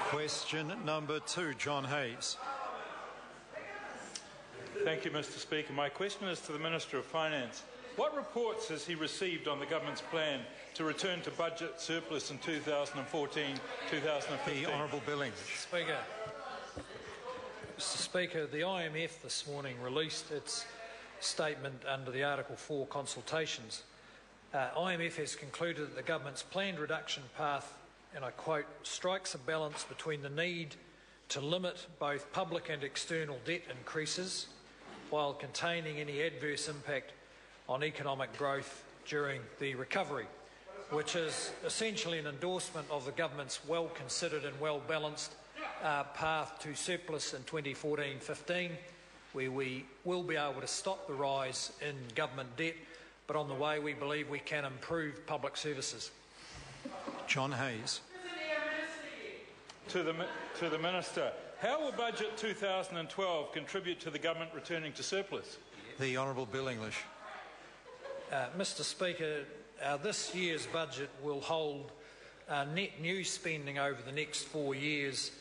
Question number 2, John Hayes. Thank you, Mr. Speaker. My question is to the Minister of Finance. What reports has he received on the government's plan to return to budget surplus in 2014-2015? The Honourable Bill English. Mr. Speaker, the IMF this morning released its statement under the Article 4 consultations. IMF has concluded that the government's planned reduction path, and I quote, strikes a balance between the need to limit both public and external debt increases while containing any adverse impact on economic growth during the recovery, which is essentially an endorsement of the government's well-considered and well-balanced path to surplus in 2014-15, where we will be able to stop the rise in government debt, but on the way we believe we can improve public services. John Hayes. To the Minister, how will Budget 2012 contribute to the government returning to surplus? The Honourable Bill English. Mr. Speaker, this year's budget will hold net new spending over the next 4 years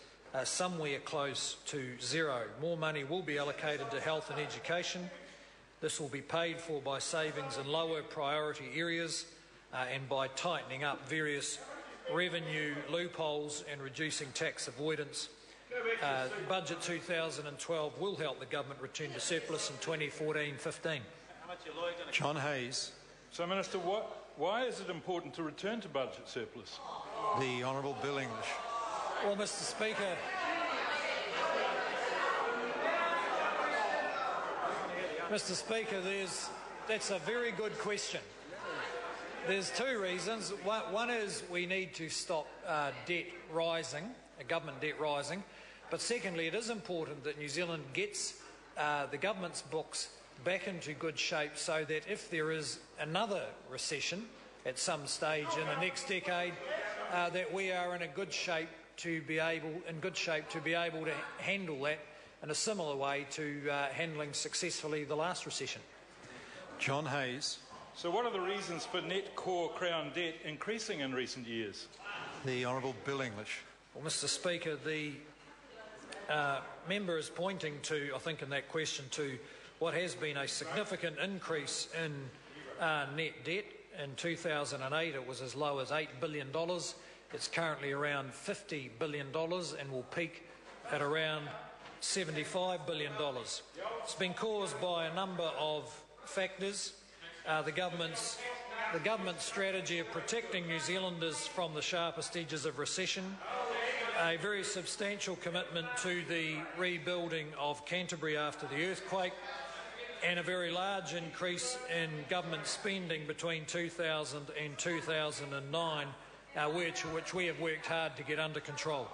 somewhere close to zero. More money will be allocated to health and education. This will be paid for by savings in lower priority areas and by tightening up various revenue loopholes and reducing tax avoidance. Budget 2012 will help the government return to surplus in 2014-15. John Hayes. So, Minister, why is it important to return to budget surplus? The Honourable Bill English. Well, Mr. Speaker, that's a very good question. There's two reasons. One is we need to stop debt rising, government debt rising. But secondly, it is important that New Zealand gets the government's books back into good shape so that if there is another recession at some stage in the next decade, that we are in a good shape to be able to handle that in a similar way to handling successfully the last recession. John Hayes. So what are the reasons for net core Crown debt increasing in recent years? The Honourable Bill English. Well, Mr. Speaker, the member is pointing to, I think in that question, to what has been a significant increase in net debt. In 2008 it was as low as $8 billion. It's currently around $50 billion and will peak at around $75 billion. It's been caused by a number of factors. The government's strategy of protecting New Zealanders from the sharpest edges of recession, a very substantial commitment to the rebuilding of Canterbury after the earthquake, and a very large increase in government spending between 2000 and 2009, which we have worked hard to get under control.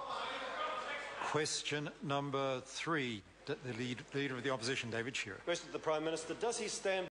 Question number 3, the Leader of the Opposition, David Shearer. Question to the Prime Minister. Does he stand